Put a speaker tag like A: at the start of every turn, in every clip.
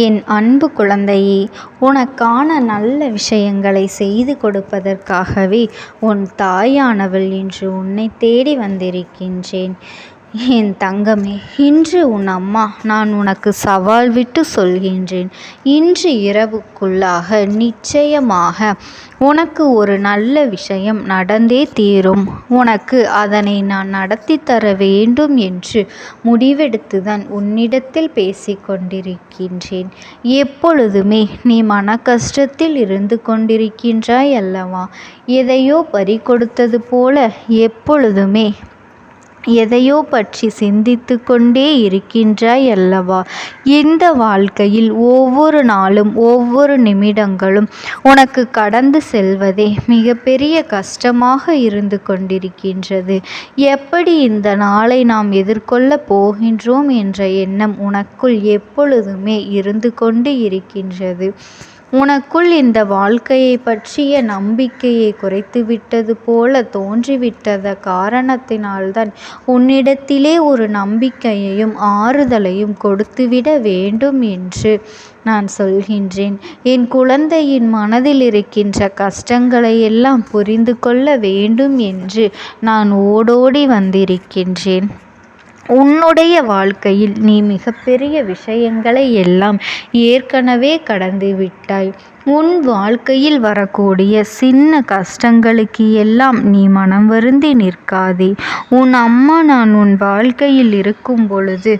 A: என் அன்பு குழந்தையே, உனக்கான நல்ல விஷயங்களை செய்து கொடுப்பதற்காகவே உன் தாயானவள் இன்று உன்னை தேடி வந்திருக்கின்றேன். என் தங்கமே, இன்று உன் அம்மா நான் உனக்கு சவால் விட்டு சொல்கின்றேன். இன்று இரவுக்குள்ளாக நிச்சயமாக உனக்கு ஒரு நல்ல விஷயம் நடந்தே தீரும். உனக்கு அதனை நான் நடத்தி தர வேண்டும் என்று முடிவெடுத்துதான் உன்னிடத்தில் பேசிக்கொண்டிருக்கின்றேன். எப்பொழுதுமே நீ மன கஷ்டத்தில் இருந்து கொண்டிருக்கின்றாய் அல்லவா? எதையோ பறிகொடுத்தது போல எப்பொழுதுமே எதையோ பற்றி சிந்தித்து கொண்டே இருக்கின்றாய் அல்லவா? இந்த வாழ்க்கையில் ஒவ்வொரு நாளும் ஒவ்வொரு நிமிடங்களும் உனக்கு கடந்து செல்வதே மிகப்பெரிய கஷ்டமாக இருந்து கொண்டிருக்கின்றது. எப்படி இந்த நாளை நாம் எதிர்கொள்ளப் போகின்றோம் என்ற எண்ணம் உனக்குள் எப்பொழுதுமே இருந்து கொண்டு இருக்கின்றது. உனக்குள் இந்த வாழ்க்கையை பற்றிய நம்பிக்கையை குறைத்துவிட்டது போல தோன்றிவிட்டத காரணத்தினால்தான் உன்னிடத்திலே ஒரு நம்பிக்கையையும் ஆறுதலையும் கொடுத்துவிட வேண்டும் என்று நான் சொல்கின்றேன். என் குழந்தையின் மனதில் இருக்கின்ற கஷ்டங்களை எல்லாம் புரிந்து கொள்ள வேண்டும் என்று நான் ஓடோடி வந்திருக்கின்றேன். உன்னுடைய வாழ்க்கையில் நீ மிகப்பெரிய விஷயங்களை எல்லாம் ஏற்கனவே கடந்து விட்டாய். உன் வாழ்க்கையில் வரக்கூடிய சின்ன கஷ்டங்களுக்கு எல்லாம் நீ மனம் வருந்தி நிற்காதே. உன் அம்மா நான் உன் வாழ்க்கையில் இருக்கும் பொழுது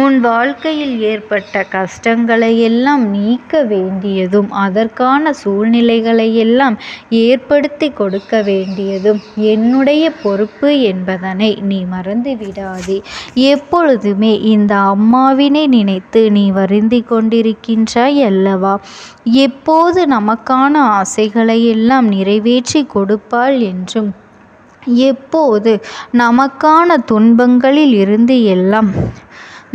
A: உன் வாழ்க்கையில் ஏற்பட்ட கஷ்டங்களை எல்லாம் நீக்க வேண்டியதும் அதற்கான சூழ்நிலைகளை எல்லாம் ஏற்படுத்தி கொடுக்க வேண்டியதும் என்னுடைய பொறுப்பு என்பதனை நீ மறந்து விடாதே. எப்பொழுதுமே இந்த அம்மாவினை நினைத்து நீ வருந்தி கொண்டிருக்கின்றாய் அல்லவா? எப்போது நமக்கான ஆசைகளை எல்லாம் நிறைவேற்றி கொடுப்பாள் என்றும் எப்போது நமக்கான துன்பங்களில் இருந்து எல்லாம்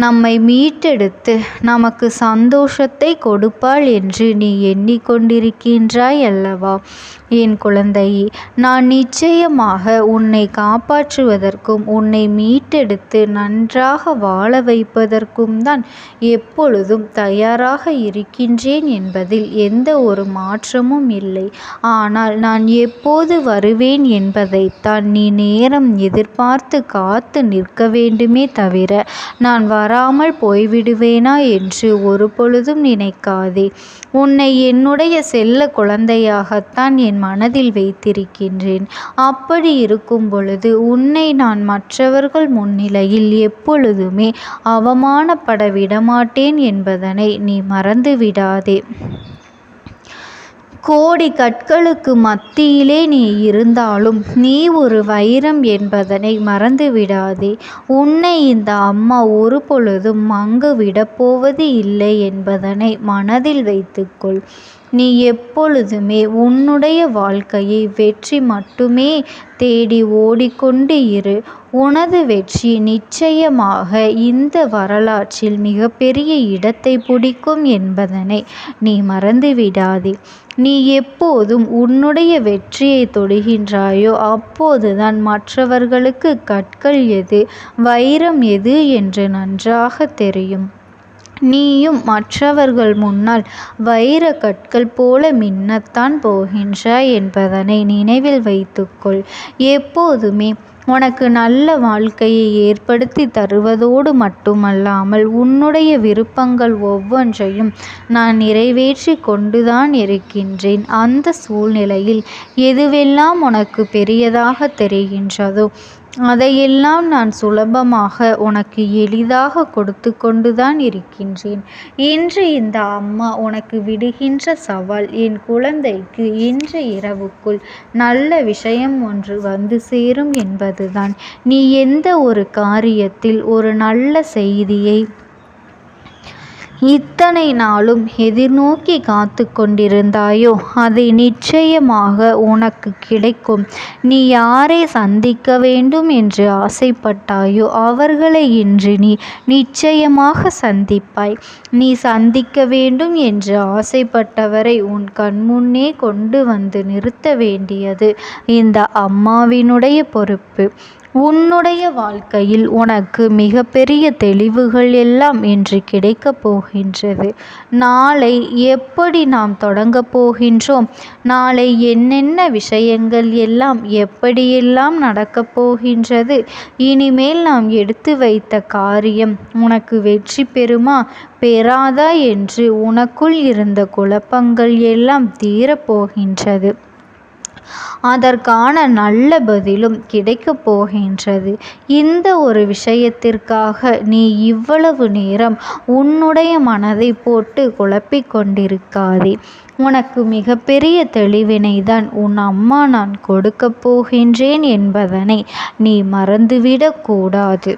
A: நம்மை மீட்டெடுத்து நமக்கு சந்தோஷத்தை கொடுப்பாள் என்று நீ எண்ணிக்கொண்டிருக்கின்றாய் அல்லவா? என் குழந்தையே, நான் நிச்சயமாக உன்னை காப்பாற்றுவதற்கும் உன்னை மீட்டெடுத்து நன்றாக வாழ வைப்பதற்கும் தான் எப்பொழுதும் தயாராக இருக்கின்றேன் என்பதில் எந்த ஒரு மாற்றமும் இல்லை. ஆனால் நான் எப்போது வருவேன் என்பதைத்தான் நீ நேரம் எதிர்பார்த்து காத்து நிற்க வேண்டுமே தவிர நான் வராமல் போய்விடுவேனா என்று ஒரு பொழுதும் நினைக்காதே. உன்னை என்னுடைய செல்ல குழந்தையாகத்தான் என் மனதில் வைத்திருக்கின்றேன். அப்படி இருக்கும் பொழுது உன்னை நான் மற்றவர்கள் முன்னிலையில் எப்பொழுதுமே அவமானப்பட விடமாட்டேன் என்பதனை நீ மறந்து விடாதே. கோடி கற்களுக்கு மத்தியிலே நீ இருந்தாலும் நீ ஒரு வைரம் என்பதனை மறந்து விடாதே. உன்னை இந்த அம்மா ஒரு பொழுதும் மங்க விடப்போவது இல்லை என்பதனை மனதில் வைத்துக்கொள். நீ எப்பொழுதுமே உன்னுடைய வாழ்க்கையை வெற்றி மட்டுமே தேடி ஓடிக்கொண்டு இரு. உனது வெற்றி நிச்சயமாக இந்த வரலாற்றில் மிகப்பெரிய இடத்தை பிடிக்கும் என்பதனை நீ மறந்து விடாதே. நீ எப்போதும் உன்னுடைய வெற்றியை தொடுகின்றாயோ அப்போதுதான் மற்றவர்களுக்கு கற்கள் எது வைரம் எது என்று நன்றாக தெரியும். நீயும் மற்றவர்கள் முன்னால் வைர கற்கள் போல மின்னத்தான் போகின்றாய் என்பதனை நினைவில் வைத்துக்கொள். எப்போதுமே உனக்கு நல்ல வாழ்க்கையை ஏற்படுத்தி தருவதோடு மட்டுமல்லாமல் உன்னுடைய விருப்பங்கள் ஒவ்வொன்றையும் நான் நிறைவேற்றி கொண்டுதான் இருக்கின்றேன். அந்த சூழ்நிலையில் எதுவெல்லாம் உனக்கு பெரியதாக தெரிகின்றதோ அதையெல்லாம் நான் சுலபமாக உனக்கு எளிதாக கொடுத்து கொண்டுதான் இருக்கின்றேன். இன்று இந்த அம்மா உனக்கு விடுகின்ற சவால், என் குழந்தைக்கு இன்று இரவுக்குள் நல்ல விஷயம் ஒன்று வந்து சேரும் என்பதுதான். நீ எந்த ஒரு காரியத்தில் ஒரு நல்ல செய்தியை இத்தனை நாளும் எதிர்நோக்கி காத்து கொண்டிருந்தாயோ அதை நிச்சயமாக உனக்கு கிடைக்கும். நீ யாரை சந்திக்க வேண்டும் என்று ஆசைப்பட்டாயோ அவர்களை இன்று நீ நிச்சயமாக சந்திப்பாய். நீ சந்திக்க வேண்டும் என்று ஆசைப்பட்டவரை உன் கண்முன்னே கொண்டு வந்து நிறுத்த வேண்டியது இந்த அம்மாவினுடைய பொறுப்பு. உன்னுடைய வாழ்க்கையில் உனக்கு மிகப்பெரிய தெளிவுகள் எல்லாம் இன்று கிடைக்கப் போகின்றது. நாளை எப்படி நாம் தொடங்கப் போகின்றோம், நாளை என்னென்ன விஷயங்கள் எல்லாம் எப்படியெல்லாம் நடக்கப் போகின்றது, இனிமேல் நாம் எடுத்து வைத்த காரியம் உனக்கு வெற்றி பெறுமா பெறாதா என்று உனக்குள் இருந்த குழப்பங்கள் எல்லாம் தீரப்போகின்றது. அதற்கான நல்ல பதிலும் கிடைக்கப் போகின்றது. இந்த ஒரு விஷயத்திற்காக நீ இவ்வளவு நேரம் உன்னுடைய மனதை போட்டு குழப்பிக் கொண்டிருக்காதே. உனக்கு மிகப்பெரிய தெளிவினை தான் உன் அம்மா நான் கொடுக்கப் போகின்றேன் என்பதனை நீ மறந்துவிடக் கூடாது.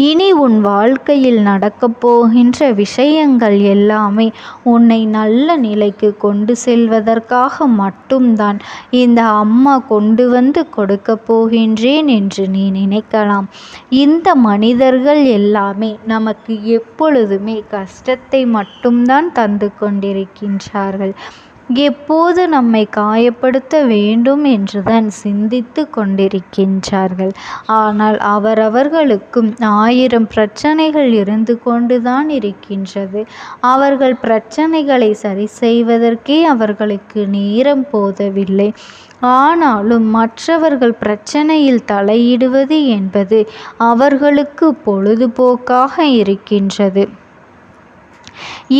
A: இனி உன் வாழ்க்கையில் நடக்கப் போகின்ற விஷயங்கள் எல்லாமே உன்னை நல்ல நிலைக்கு கொண்டு செல்வதற்காக மட்டும்தான் இந்த அம்மா கொண்டு வந்து கொடுக்கப் போகின்றேன் என்று நீ நினைக்கலாம். இந்த மனிதர்கள் எல்லாமே நமக்கு எப்பொழுதுமே கஷ்டத்தை மட்டும்தான் தந்து கொண்டிருக்கின்றார்கள். எப்போது நம்மை காயப்படுத்த வேண்டும் என்றுதான் சிந்தித்து கொண்டிருக்கின்றார்கள். ஆனால் அவரவர்களுக்கும் 1000 பிரச்சனைகள் இருந்து கொண்டுதான் இருக்கின்றது. அவர்கள் பிரச்சனைகளை சரி செய்வதற்கே அவர்களுக்கு நேரம் போதவில்லை. ஆனாலும் மற்றவர்கள் பிரச்சனையில் தலையிடுவது என்பது அவர்களுக்கு பொழுதுபோக்காக இருக்கின்றது.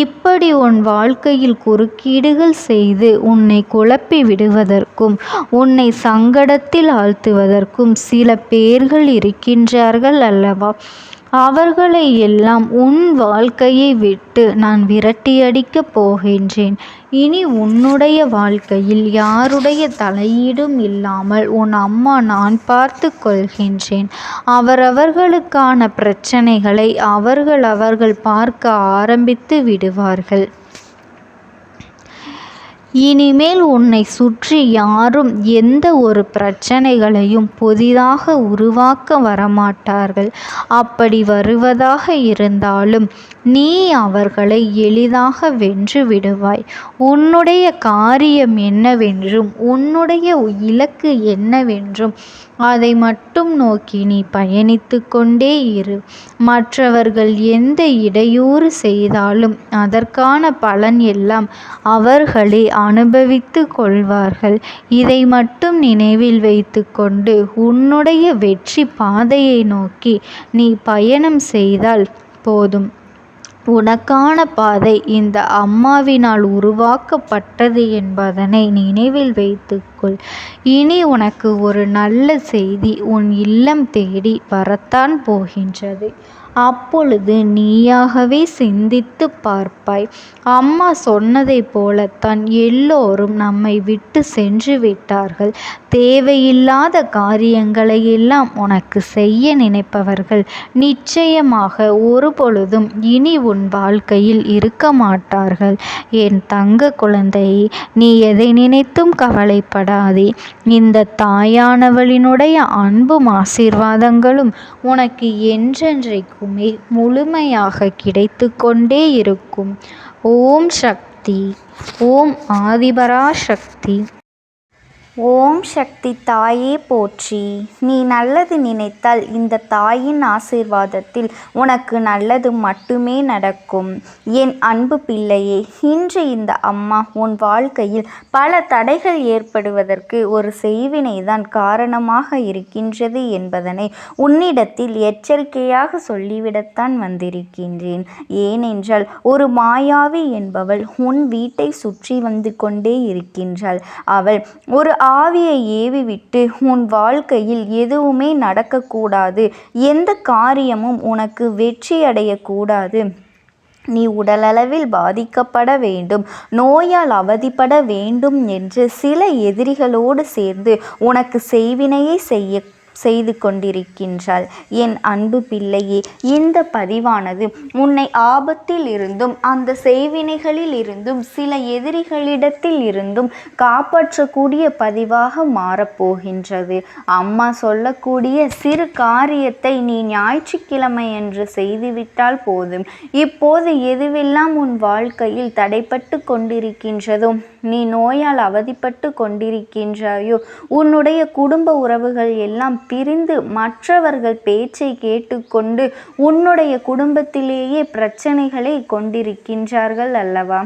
A: இப்படி உன் வாழ்க்கையில் குறுக்கீடுகள் செய்து உன்னை குழப்பி விடுவதற்கும் உன்னை சங்கடத்தில் ஆழ்த்துவதற்கும் சில பேர்கள் இருக்கின்றார்கள் அல்லவா? அவர்களை எல்லாம் உன் வாழ்க்கையை விட்டு நான் விரட்டியடிக்கப் போகின்றேன். இனி உன்னுடைய வாழ்க்கையில் யாருடைய தலையீடும் இல்லாமல் உன் அம்மா நான் பார்த்து கொள்கின்றேன். அவரவர்களுக்கான பிரச்சனைகளை அவர்கள் பார்க்க ஆரம்பித்து விடுவார்கள். இனிமேல் உன்னை சுற்றி யாரும் எந்த ஒரு பிரச்சனைகளையும் புதிதாக உருவாக்க வரமாட்டார்கள். அப்படி வருவதாக இருந்தாலும் நீ அவர்களை எளிதாக வென்று விடுவாய். உன்னுடைய காரியம் என்னவென்றும் உன்னுடைய இலக்கு என்னவென்றும் அதை மட்டும் நோக்கி நீ பயணித்து கொண்டே இரு. மற்றவர்கள் எந்த இடையூறு செய்தாலும் அதற்கான பலன் எல்லாம் அவர்களே அனுபவித்து கொள்வார்கள். இதை மட்டும் நினைவில் வைத்து கொண்டு உன்னுடைய வெற்றி பாதையை நோக்கி நீ பயணம் செய்தால் போதும். உனக்கான பாதை இந்த அம்மாவினால் உருவாக்கப்பட்டது என்பதனை நினைவில் வைத்துக்கொள். இனி உனக்கு ஒரு நல்ல செய்தி உன் இல்லம் தேடி வரத்தான் போகின்றது. அப்பொழுது நீயாகவே சிந்தித்து பார்ப்பாய். அம்மா சொன்னதைப் போலத்தான் எல்லோரும் நம்மை விட்டு சென்று விட்டார்கள். தேவையில்லாத காரியங்களை எல்லாம் உனக்கு செய்ய நினைப்பவர்கள் நிச்சயமாக ஒருபொழுதும் இனி உன் வாழ்க்கையில் இருக்க மாட்டார்கள். என் தங்க குழந்தையே, நீ எதை நினைத்தும் கவலைப்படாதே. இந்த தாயானவளினுடைய அன்பும் ஆசீர்வாதங்களும் உனக்கு என்றென்றைக்குமே முழுமையாக கிடைத்து கொண்டே இருக்கும். ஓம் சக்தி. ஓம் ஆதிபராசக்தி.
B: ஓம் சக்தி தாயே போற்றி. நீ நல்லது நினைத்தால் இந்த தாயின் ஆசீர்வாதத்தில் உனக்கு நல்லது மட்டுமே நடக்கும். என் அன்பு பிள்ளையே, இன்று இந்த அம்மா உன் வாழ்க்கையில் பல தடைகள் ஏற்படுவதற்கு ஒரு செய்வினைதான் காரணமாக இருக்கின்றது என்பதனை உன்னிடத்தில் எச்சரிக்கையாக சொல்லிவிடத்தான் வந்திருக்கின்றேன். ஏனென்றால் ஒரு மாயாவி என்பவள் உன் வீட்டை சுற்றி வந்து கொண்டே இருக்கின்றாள். அவள் ஒரு ஆவியை ஏவிவிட்டு உன் வாழ்க்கையில் எதுவுமே நடக்கக்கூடாது, எந்த காரியமும் உனக்கு வெற்றி அடையக்கூடாது, நீ உடலளவில் பாதிக்கப்பட வேண்டும், நோயால் அவதிப்பட வேண்டும் என்று சில எதிரிகளோடு சேர்ந்து உனக்கு செய்வினையை செய்து கொண்டிருக்கின்றாள். என் அன்பு பிள்ளையே, இந்த பதிவானது உன்னை ஆபத்தில் இருந்தும் அந்த செய்வினைகளில் இருந்தும் சில எதிரிகளிடத்தில் இருந்தும் காப்பாற்றக்கூடிய பதிவாக மாறப்போகின்றது. அம்மா சொல்லக்கூடிய சிறு காரியத்தை நீ ஞாயிற்றுக்கிழமை என்று செய்துவிட்டால் போதும். இப்போது எதுவெல்லாம் உன் வாழ்க்கையில் தடைப்பட்டு கொண்டிருக்கின்றதோ, நீ நோயால் அவதிப்பட்டு கொண்டிருக்கின்றாயோ, உன்னுடைய குடும்ப உறவுகள் எல்லாம் பிரிந்து மற்றவர்கள் பேச்சை கேட்டுக்கொண்டு உன்னுடைய குடும்பத்திலேயே பிரச்சனைகளை கொண்டிருக்கின்றார்கள் அல்லவா?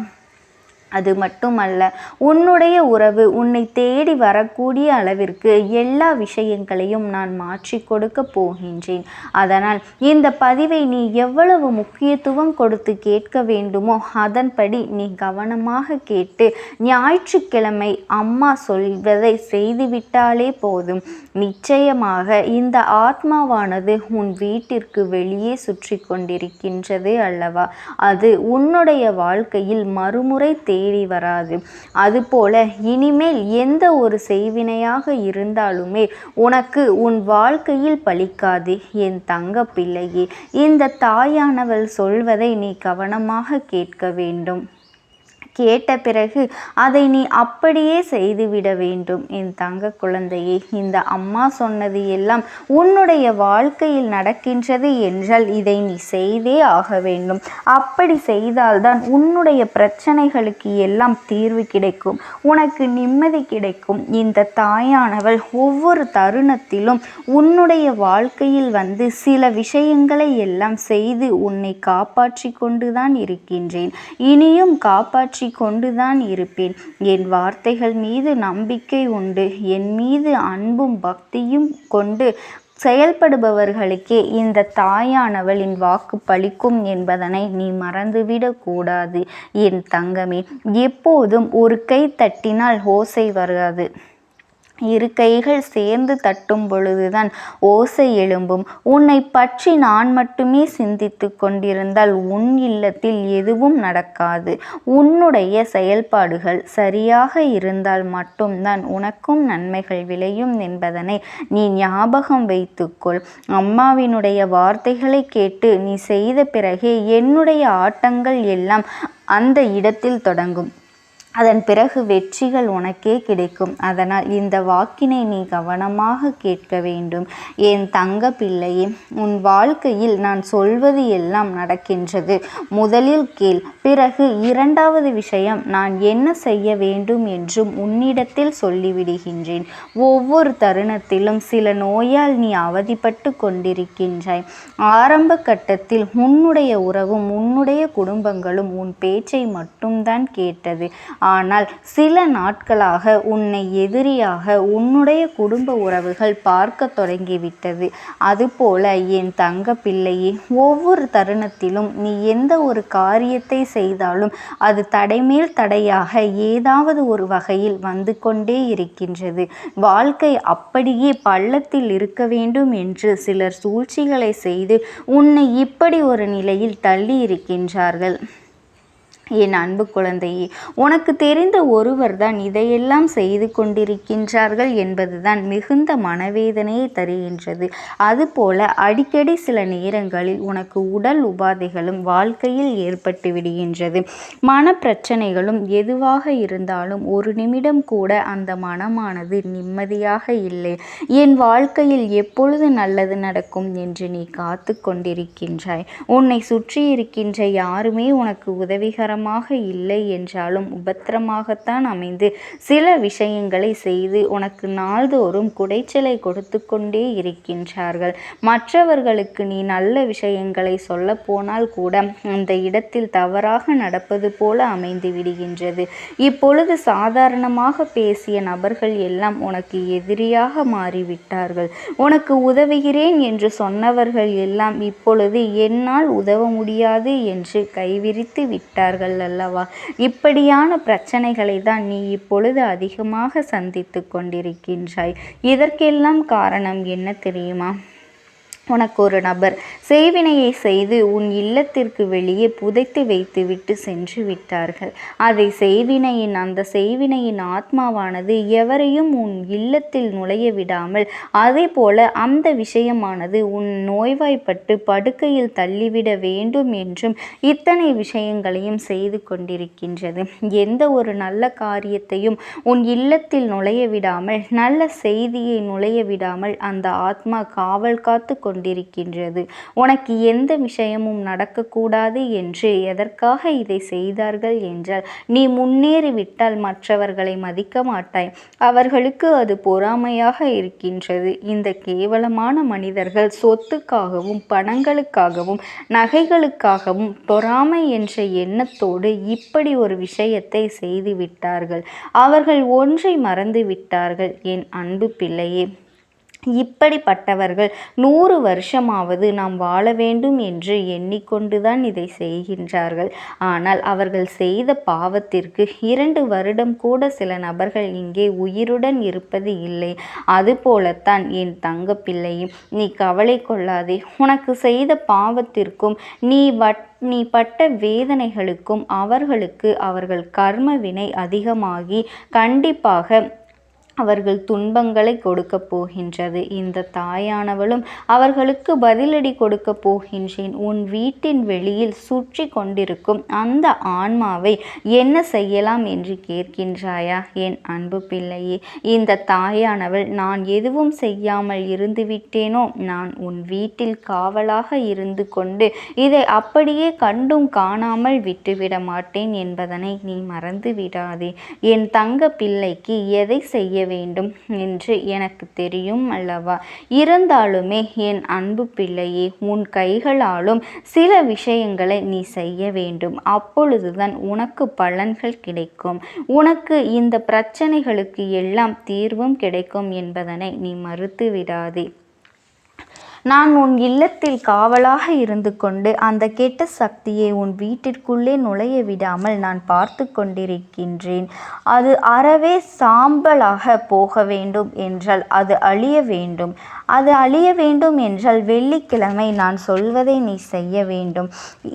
B: அது மட்டுமல்ல, உன்னுடைய உறவு உன்னை தேடி வரக்கூடிய அளவிற்கு எல்லா விஷயங்களையும் நான் மாற்றி கொடுக்க போகின்றேன். அதனால் இந்த பதிவை நீ எவ்வளவு முக்கியத்துவம் கொடுத்து கேட்க வேண்டுமோ அதன்படி நீ கவனமாக கேட்டு ஞாயிற்றுக்கிழமை அம்மா சொல்வதை செய்துவிட்டாலே போதும். நிச்சயமாக இந்த ஆத்மாவானது உன் வீட்டிற்கு வெளியே சுற்றி கொண்டிருக்கின்றது அல்லவா? அது உன்னுடைய வாழ்க்கையில் மறுமுறை தேடி வராது. அதுபோல இனிமேல் எந்த ஒரு செய்வினையாக இருந்தாலுமே உனக்கு உன் வாழ்க்கையில் பலிக்காது. என் தங்க பிள்ளையே, இந்த தாயானவள் சொல்வதை நீ கவனமாக கேட்க வேண்டும். கேட்ட பிறகு அதை நீ அப்படியே செய்துவிட வேண்டும். என் தங்க குழந்தையே, இந்த அம்மா சொன்னது எல்லாம் உன்னுடைய வாழ்க்கையில் நடக்கின்றது என்றால் இதை நீ செய்தே ஆக வேண்டும். அப்படி செய்தால்தான் உன்னுடைய பிரச்சனைகளுக்கு எல்லாம் தீர்வு கிடைக்கும், உனக்கு நிம்மதி கிடைக்கும். இந்த தாயானவள் ஒவ்வொரு தருணத்திலும் உன்னுடைய வாழ்க்கையில் வந்து சில விஷயங்களை எல்லாம் செய்து உன்னை காப்பாற்றி கொண்டுதான் இருக்கின்றேன். இனியும் காப்பாற்றி கொண்டுதான் இருப்பேன். என் வார்த்தைகள் மீது நம்பிக்கை உண்டு, என் மீது அன்பும் பக்தியும் கொண்டு செயல்படுபவர்களுக்கே இந்த தாயானவளின் வாக்கு பலிக்கும் என்பதனை நீ மறந்துவிடக் கூடாது. என் தங்கமே, எப்போதும் ஒரு கை தட்டினால் ஓசை வராது, இரு கைகள் சேர்ந்து தட்டும் பொழுதுதான் ஓசை எழும்பும். உன்னை பற்றி நான் மட்டுமே சிந்தித்து கொண்டிருந்தால் உன் இல்லத்தில் எதுவும் நடக்காது. உன்னுடைய செயல்பாடுகள் சரியாக இருந்தால் மட்டும்தான் உனக்கும் நன்மைகள் விளையும் என்பதனை நீ ஞாபகம் வைத்துக்கொள். அம்மாவினுடைய வார்த்தைகளை கேட்டு நீ செய்த பிறகே என்னுடைய ஆட்டங்கள் எல்லாம் அந்த இடத்தில் தொடங்கும். அதன் பிறகு வெற்றிகள் உனக்கே கிடைக்கும். அதனால் இந்த வாக்கினை நீ கவனமாக கேட்க வேண்டும். என் தங்க பிள்ளையே, உன் வாழ்க்கையில் நான் சொல்வது எல்லாம் நடக்கின்றது. முதலில் கேள், பிறகு இரண்டாவது விஷயம் நான் என்ன செய்ய வேண்டும் என்றும் உன்னிடத்தில் சொல்லிவிடுகின்றேன். ஒவ்வொரு தருணத்திலும் சில நோயால் நீ அவதிப்பட்டு கொண்டிருக்கின்றாய். ஆரம்ப கட்டத்தில் உன்னுடைய உறவும் உன்னுடைய குடும்பங்களும் உன் பேச்சை மட்டும்தான் கேட்டது. ஆனால் சில நாட்களாக உன்னை எதிரியாக உன்னுடைய குடும்ப உறவுகள் பார்க்க தொடங்கிவிட்டது. அதுபோல என் தங்க பிள்ளையே, ஒவ்வொரு தருணத்திலும் நீ எந்த ஒரு காரியத்தை செய்தாலும் அது தடைமேல் தடையாக ஏதாவது ஒரு வகையில் வந்து கொண்டே இருக்கின்றது. வாழ்க்கை அப்படியே பள்ளத்தில் இருக்க வேண்டும் என்று சிலர் சூழ்ச்சிகளை செய்து உன்னை இப்படி ஒரு நிலையில் தள்ளி இருக்கின்றார்கள். என் அன்பு குழந்தையே, உனக்கு தெரிந்த ஒருவர் தான் இதையெல்லாம் செய்து கொண்டிருக்கின்றார்கள் என்பதுதான் மிகுந்த மனவேதனையை தருகின்றது. அதுபோல அடிக்கடி சில நேரங்களில் உனக்கு உடல் உபாதைகளும் வாழ்க்கையில் ஏற்பட்டு விடுகின்றது. மனப்பிரச்சனைகளும் எதுவாக இருந்தாலும் ஒரு நிமிடம் கூட அந்த மனமானது நிம்மதியாக இல்லை. என் வாழ்க்கையில் எப்பொழுது நல்லது நடக்கும் என்று நீ காத்து கொண்டிருக்கின்றாய். உன்னை சுற்றி இருக்கின்ற யாருமே உனக்கு உதவிகர இல்லை என்றாலும் உபத்திரமாகத்தான் அமைந்து சில விஷயங்களை செய்து உனக்கு நாள்தோறும் குடைச்சலை கொடுத்து கொண்டே இருக்கின்றார்கள். மற்றவர்களுக்கு நீ நல்ல விஷயங்களை சொல்ல போனால் கூட அந்த இடத்தில் தவறாக நடப்பது போல அமைந்து விடுகின்றது. இப்பொழுது சாதாரணமாக பேசிய நபர்கள் எல்லாம் உனக்கு எதிரியாக மாறிவிட்டார்கள். உனக்கு உதவுகிறேன் என்று சொன்னவர்கள் எல்லாம் இப்பொழுது என்னால் உதவ முடியாது என்று கைவிரித்து விட்டார்கள் அல்லவா? இப்படியான பிரச்சனைகளை தான் நீ இப்பொழுது அதிகமாக சந்தித்து கொண்டிருக்கின்றாய். இதற்கெல்லாம் காரணம் என்ன தெரியுமா? உனக்கு ஒரு நபர் செய்வினையை செய்து உன் இல்லத்திற்கு வெளியே புதைத்து வைத்துவிட்டு சென்று விட்டார்கள். அந்த செய்வினையின் ஆத்மாவானது எவரையும் உன் இல்லத்தில் நுழைய விடாமல், அதே போல அந்த விஷயமானது உன் நோய்வாய்ப்பட்டு படுக்கையில் தள்ளிவிட வேண்டும் என்றும் இத்தனை விஷயங்களையும் செய்து கொண்டிருக்கின்றது. எந்த ஒரு நல்ல காரியத்தையும் உன் இல்லத்தில் நுழைய விடாமல், நல்ல செய்தியை நுழைய விடாமல் அந்த ஆத்மா காவல் காத்து கொண்டிருக்கின்றது. உனக்கு எந்த விஷயமும் நடக்கக்கூடாது என்று எதற்காக இதை செய்தார்கள் என்றால், நீ முன்னேறிவிட்டால் மற்றவர்களை மதிக்க மாட்டாய். அவர்களுக்கு அது பொறாமையாக இருக்கின்றது. இந்த கேவலமான மனிதர்கள் சொத்துக்காகவும் பணங்களுக்காகவும் நகைகளுக்காகவும் பொறாமை என்ற எண்ணத்தோடு இப்படி ஒரு விஷயத்தை செய்து விட்டார்கள். அவர்கள் ஒன்றை மறந்து விட்டார்கள் என் அன்பு பிள்ளையே. இப்படிப்பட்டவர்கள் 100 வருஷமாவது நாம் வாழ வேண்டும் என்று எண்ணிக்கொண்டுதான் இதை செய்கின்றார்கள். ஆனால் அவர்கள் செய்த பாவத்திற்கு 2 வருடம் கூட சில நபர்கள் இங்கே உயிருடன் இருப்பது இல்லை. அதுபோலத்தான் என் தங்க பிள்ளையும், நீ கவலை கொள்ளாதே. உனக்கு செய்த பாவத்திற்கும் நீ பட்ட வேதனைகளுக்கும் அவர்கள் கர்ம வினை அதிகமாகி கண்டிப்பாக அவர்கள் துன்பங்களை கொடுக்க போகின்றது. இந்த தாயானவளும் அவர்களுக்கு பதிலடி கொடுக்க போகின்றேன். உன் வீட்டின் வெளியில் சுற்றி கொண்டிருக்கும் அந்த ஆன்மாவை என்ன செய்யலாம் என்று கேட்கின்றாயா என் அன்பு பிள்ளையே? இந்த தாயானவள், நான் எதுவும் செய்யாமல் இருந்து விட்டேனோ, நான் உன் வீட்டில் காவலாக இருந்து கொண்டு இதை அப்படியே கண்டும் காணாமல் விட்டுவிட மாட்டேன் என்பதனை நீ மறந்து விடாதே. என் தங்க பிள்ளைக்கு எதை செய்ய வேண்டும் என்று எனக்கு தெரியும் அல்லவா? இருந்தாலுமே என் அன்பு பிள்ளையே, உன் கைகளாலும் சில விஷயங்களை நீ செய்ய வேண்டும். அப்பொழுதுதான் உனக்கு பலன்கள் கிடைக்கும். உனக்கு இந்த பிரச்சனைகளுக்கு எல்லாம் தீர்வும் கிடைக்கும் என்பதனை நீ மறுத்து விடாதே. நான் உன் இல்லத்தில் காவலாக இருந்து கொண்டு அந்த கெட்ட சக்தியை உன் வீட்டிற்குள்ளே நுழைய விடாமல் நான் பார்த்து கொண்டிருக்கின்றேன். அது அறவே சாம்பலாக போக வேண்டும் என்றால் அது அழிய வேண்டும். அது அழிய வேண்டும் என்றால் வெள்ளிக்கிழமை நான் சொல்வதை நீ செய்ய வேண்டும்.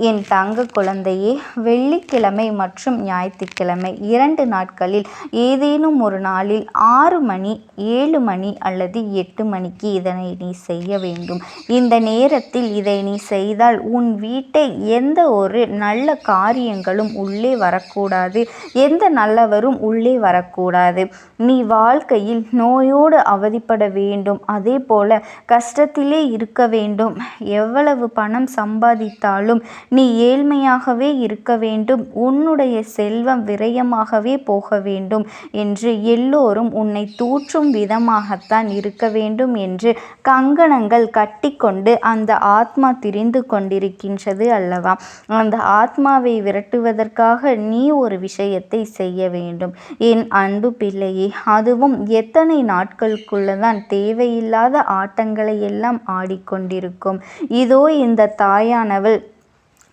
B: என் தங்க குழந்தையே, வெள்ளிக்கிழமை மற்றும் ஞாயிற்றுக்கிழமை 2 நாட்களில் ஏதேனும் ஒரு நாளில் 6 மணி, 7 மணி அல்லது 8 மணிக்கு இதனை நீ செய்ய வேண்டும். இந்த நேரத்தில் இதை நீ செய்தால் உன் வீட்டை எந்த ஒரு நல்ல காரியங்களும் உள்ளே வரக்கூடாது. எந்த நல்லவரும் உள்ளே வரக்கூடாது. நீ வாழ்க்கையில் நோயோடு அவதிப்பட வேண்டும். அதே போல கஷ்டத்திலே இருக்க வேண்டும். எவ்வளவு பணம் சம்பாதித்தாலும் நீ ஏழ்மையாகவே இருக்க வேண்டும். உன்னுடைய செல்வம் விரயமாகவே போக வேண்டும் என்று எல்லோரும் உன்னை தூற்றும் விதமாகத்தான் இருக்க வேண்டும் என்று கங்கணங்கள் கட்டிக்கொண்டு அந்த ஆத்மா திரிந்து கொண்டிருக்கின்றது அல்லவா? அந்த ஆத்மாவை விரட்டுவதற்காக நீ ஒரு விஷயத்தை செய்ய வேண்டும் என் அன்பு பிள்ளையே. அதுவும் எத்தனை நாட்களுக்குள்ளதான் தேவையில்லாத ஆட்டங்களை எல்லாம் ஆடிக்கொண்டிருக்கும். இதோ இந்த தாயானவள்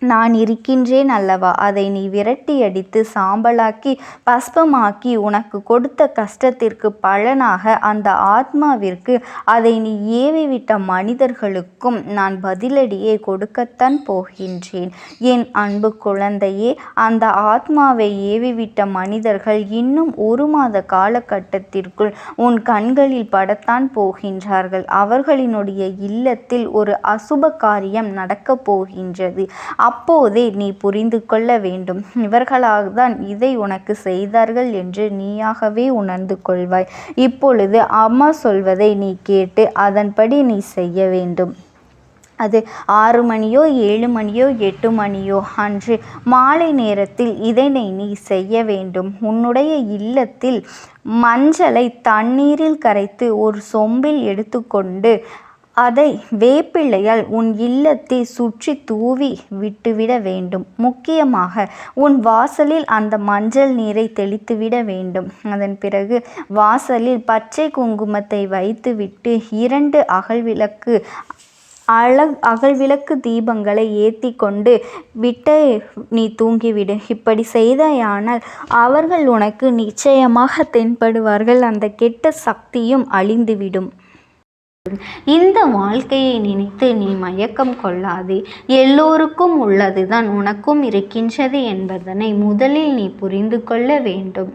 B: நான் இருக்கின்றேன் அல்லவா? அதை நீ விரட்டி அடித்து சாம்பலாக்கி பஸ்பமாக்கி உனக்கு கொடுத்த கஷ்டத்திற்கு பலனாக அந்த ஆத்மாவிற்கு, அதை நீ ஏவிவிட்ட மனிதர்களுக்கும் நான் பதிலடியை கொடுக்கத்தான் போகின்றேன் என் அன்பு குழந்தையே. அந்த ஆத்மாவை ஏவிவிட்ட மனிதர்கள் இன்னும் 1 மாத காலகட்டத்திற்குள் உன் கண்களில் படத்தான் போகின்றார்கள். அவர்களினுடைய இல்லத்தில் ஒரு அசுப காரியம் நடக்கப் போகின்றது. அப்போதே நீ புரிந்து கொள்ள வேண்டும், இவர்களால்தான் இதை உனக்கு செய்தார்கள் என்று நீயாகவே உணர்ந்து கொள்வாய். இப்பொழுது அம்மா சொல்வதை நீ கேட்டு அதன்படி நீ செய்ய வேண்டும். அது 6 மணியோ 7 மணியோ 8 மணியோ அன்று மாலை நேரத்தில் இதனை நீ செய்ய வேண்டும். உன்னுடைய இல்லத்தில் மஞ்சளை தண்ணீரில் கரைத்து ஒரு சொம்பில் எடுத்துக்கொண்டு அதை வேப்பிள்ளையால் உன் இல்லத்தை சுற்றி தூவி விட்டுவிட வேண்டும். முக்கியமாக உன் வாசலில் அந்த மஞ்சள் நீரை தெளித்துவிட வேண்டும். அதன் பிறகு வாசலில் பச்சை குங்குமத்தை வைத்துவிட்டு 2 அகல்விளக்கு தீபங்களை ஏற்றி கொண்டு விட்டு நீ தூங்கிவிடு. இப்படி செய்தாயானால் அவர்கள் உனக்கு நிச்சயமாக தென்படுவார்கள். அந்த கெட்ட சக்தியும் அழிந்துவிடும். இந்த வாழ்க்கையை நினைத்து நீ மயக்கம் கொள்ளாதே. எல்லோருக்கும் உள்ளதுதான் உனக்கும் இருக்கின்றது என்பதனை முதலில் நீ புரிந்து கொள்ள வேண்டும்.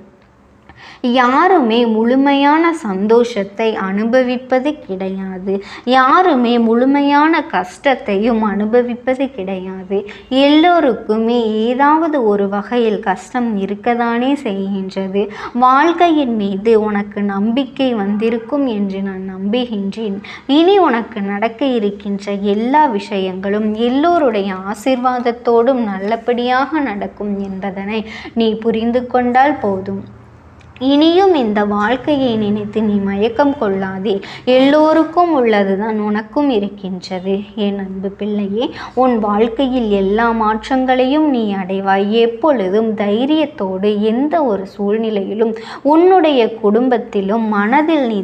B: யாருமே முழுமையான சந்தோஷத்தை அனுபவிப்பது கிடையாது. யாருமே முழுமையான கஷ்டத்தையும் அனுபவிப்பது கிடையாது. எல்லோருக்குமே ஏதாவது ஒரு வகையில் கஷ்டம் இருக்கத்தானே செய்கின்றது. வாழ்க்கையின் மீது உனக்கு நம்பிக்கை வந்திருக்கும் என்று நான் நம்புகின்றேன். இனி உனக்கு நடக்க இருக்கின்ற எல்லா விஷயங்களும் எல்லோருடைய ஆசீர்வாதத்தோடும் நல்லபடியாக நடக்கும் என்பதனை நீ புரிந்து கொண்டால் போதும். இனியும் இந்த வாழ்க்கையை நினைத்து நீ மயக்கம் கொள்ளாதே. எல்லோருக்கும் உள்ளதுதான் உனக்கும் இருக்கின்றது. என் அன்பு பிள்ளையே, உன் வாழ்க்கையில் எல்லா மாற்றங்களையும் நீ அடைவாய். எப்பொழுதும் தைரியத்தோடு எந்த ஒரு சூழ்நிலையிலும் உன்னுடைய குடும்பத்திலும் மனதில் நீ